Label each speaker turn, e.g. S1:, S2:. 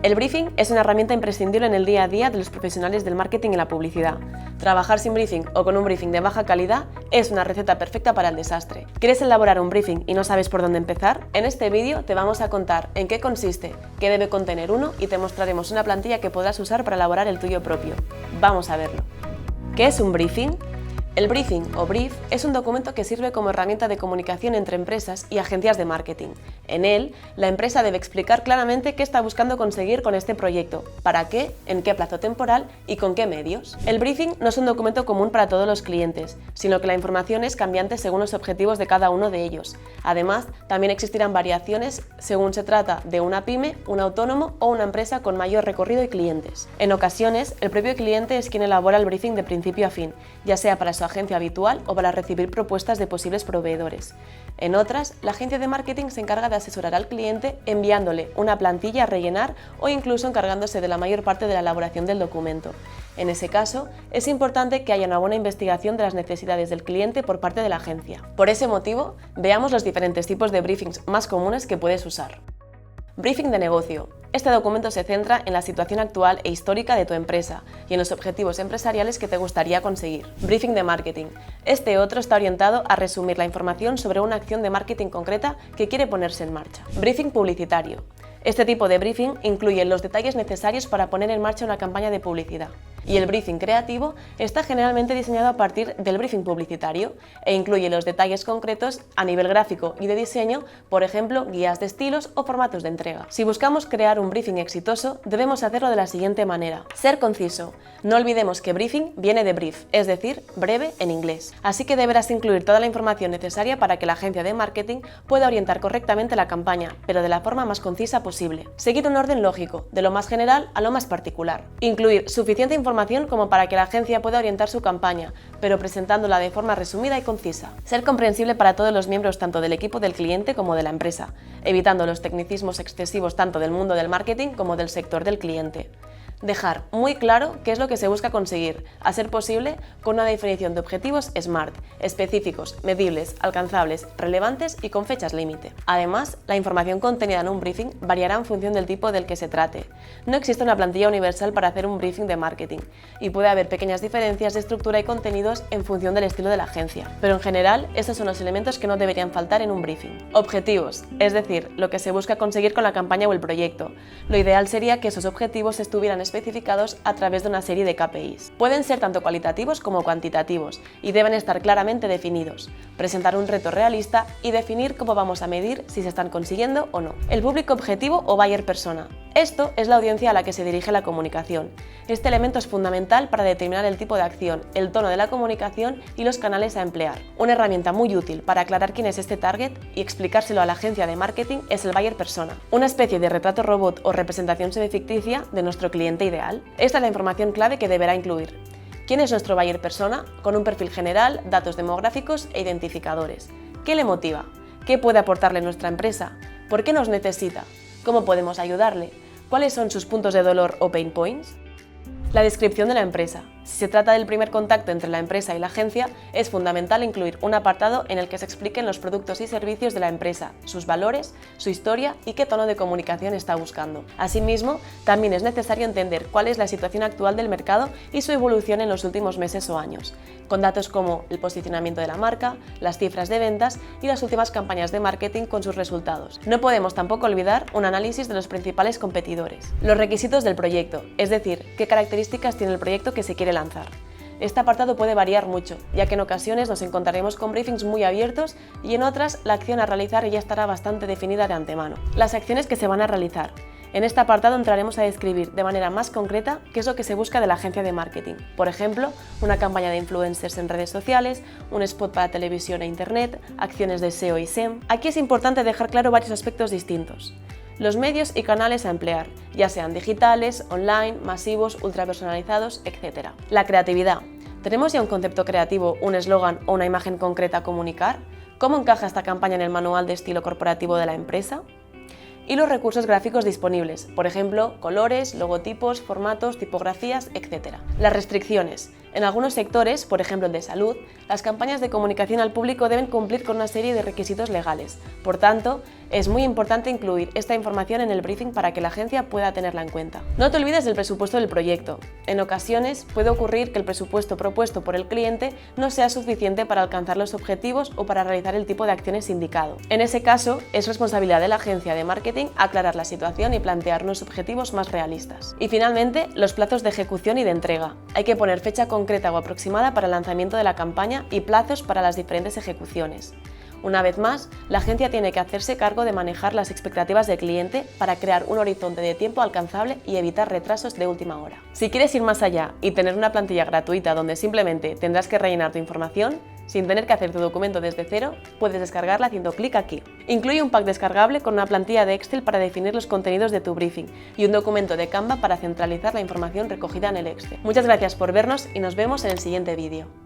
S1: El briefing es una herramienta imprescindible en el día a día de los profesionales del marketing y la publicidad. Trabajar sin briefing o con un briefing de baja calidad es una receta perfecta para el desastre. ¿Quieres elaborar un briefing y no sabes por dónde empezar? En este vídeo te vamos a contar en qué consiste, qué debe contener uno y te mostraremos una plantilla que podrás usar para elaborar el tuyo propio. Vamos a verlo. ¿Qué es un briefing? El briefing o brief es un documento que sirve como herramienta de comunicación entre empresas y agencias de marketing. En él, la empresa debe explicar claramente qué está buscando conseguir con este proyecto, para qué, en qué plazo temporal y con qué medios. El briefing no es un documento común para todos los clientes, sino que la información es cambiante según los objetivos de cada uno de ellos. Además, también existirán variaciones según se trata de una pyme, un autónomo o una empresa con mayor recorrido y clientes. En ocasiones, el propio cliente es quien elabora el briefing de principio a fin, ya sea para su agencia habitual o para recibir propuestas de posibles proveedores. En otras, la agencia de marketing se encarga de asesorar al cliente enviándole una plantilla a rellenar o incluso encargándose de la mayor parte de la elaboración del documento. En ese caso, es importante que haya una buena investigación de las necesidades del cliente por parte de la agencia. Por ese motivo, veamos los diferentes tipos de briefings más comunes que puedes usar. Briefing de negocio. Este documento se centra en la situación actual e histórica de tu empresa y en los objetivos empresariales que te gustaría conseguir. Briefing de marketing. Este otro está orientado a resumir la información sobre una acción de marketing concreta que quiere ponerse en marcha. Briefing publicitario. Este tipo de briefing incluye los detalles necesarios para poner en marcha una campaña de publicidad. Y el briefing creativo está generalmente diseñado a partir del briefing publicitario e incluye los detalles concretos a nivel gráfico y de diseño, por ejemplo, guías de estilos o formatos de entrega. Si buscamos crear un briefing exitoso, debemos hacerlo de la siguiente manera. Ser conciso. No olvidemos que briefing viene de brief, es decir, breve en inglés. Así que deberás incluir toda la información necesaria para que la agencia de marketing pueda orientar correctamente la campaña, pero de la forma más concisa posible. Seguir un orden lógico, de lo más general a lo más particular. Incluir suficiente información como para que la agencia pueda orientar su campaña, pero presentándola de forma resumida y concisa. Ser comprensible para todos los miembros tanto del equipo del cliente como de la empresa, evitando los tecnicismos excesivos tanto del mundo del marketing como del sector del cliente. Dejar muy claro qué es lo que se busca conseguir, a ser posible con una definición de objetivos SMART, específicos, medibles, alcanzables, relevantes y con fechas límite. Además, la información contenida en un briefing variará en función del tipo del que se trate. No existe una plantilla universal para hacer un briefing de marketing y puede haber pequeñas diferencias de estructura y contenidos en función del estilo de la agencia. Pero en general, estos son los elementos que no deberían faltar en un briefing. Objetivos, es decir, lo que se busca conseguir con la campaña o el proyecto. Lo ideal sería que esos objetivos estuvieran especificados a través de una serie de KPIs. Pueden ser tanto cualitativos como cuantitativos y deben estar claramente definidos. Presentar un reto realista y definir cómo vamos a medir si se están consiguiendo o no. El público objetivo o buyer persona. Esto es la audiencia a la que se dirige la comunicación. Este elemento es fundamental para determinar el tipo de acción, el tono de la comunicación y los canales a emplear. Una herramienta muy útil para aclarar quién es este target y explicárselo a la agencia de marketing es el buyer persona, una especie de retrato robot o representación semificticia de nuestro cliente ideal. Esta es la información clave que deberá incluir. ¿Quién es nuestro buyer persona? Con un perfil general, datos demográficos e identificadores. ¿Qué le motiva? ¿Qué puede aportarle nuestra empresa? ¿Por qué nos necesita? ¿Cómo podemos ayudarle? ¿Cuáles son sus puntos de dolor o pain points? La descripción de la empresa. Si se trata del primer contacto entre la empresa y la agencia, es fundamental incluir un apartado en el que se expliquen los productos y servicios de la empresa, sus valores, su historia y qué tono de comunicación está buscando. Asimismo, también es necesario entender cuál es la situación actual del mercado y su evolución en los últimos meses o años, con datos como el posicionamiento de la marca, las cifras de ventas y las últimas campañas de marketing con sus resultados. No podemos tampoco olvidar un análisis de los principales competidores. Los requisitos del proyecto, es decir, qué características tiene el proyecto que se quiere lanzar. Este apartado puede variar mucho, ya que en ocasiones nos encontraremos con briefings muy abiertos y en otras la acción a realizar ya estará bastante definida de antemano. Las acciones que se van a realizar. En este apartado entraremos a describir de manera más concreta qué es lo que se busca de la agencia de marketing. Por ejemplo, una campaña de influencers en redes sociales, un spot para televisión e internet, acciones de SEO y SEM. Aquí es importante dejar claro varios aspectos distintos. Los medios y canales a emplear, ya sean digitales, online, masivos, ultrapersonalizados, etc. La creatividad. ¿Tenemos ya un concepto creativo, un eslogan o una imagen concreta a comunicar? ¿Cómo encaja esta campaña en el manual de estilo corporativo de la empresa? y los recursos gráficos disponibles, por ejemplo, colores, logotipos, formatos, tipografías, etc. Las restricciones. En algunos sectores, por ejemplo el de salud, las campañas de comunicación al público deben cumplir con una serie de requisitos legales. Por tanto, es muy importante incluir esta información en el briefing para que la agencia pueda tenerla en cuenta. No te olvides del presupuesto del proyecto. En ocasiones puede ocurrir que el presupuesto propuesto por el cliente no sea suficiente para alcanzar los objetivos o para realizar el tipo de acciones indicado. En ese caso, es responsabilidad de la agencia de marketing aclarar la situación y plantear unos objetivos más realistas. Y finalmente, los plazos de ejecución y de entrega. Hay que poner fecha concreta o aproximada para el lanzamiento de la campaña y plazos para las diferentes ejecuciones. Una vez más, la agencia tiene que hacerse cargo de manejar las expectativas del cliente para crear un horizonte de tiempo alcanzable y evitar retrasos de última hora. Si quieres ir más allá y tener una plantilla gratuita donde simplemente tendrás que rellenar tu información, sin tener que hacer tu documento desde cero, puedes descargarla haciendo clic aquí. Incluye un pack descargable con una plantilla de Excel para definir los contenidos de tu briefing y un documento de Canva para centralizar la información recogida en el Excel. Muchas gracias por vernos y nos vemos en el siguiente vídeo.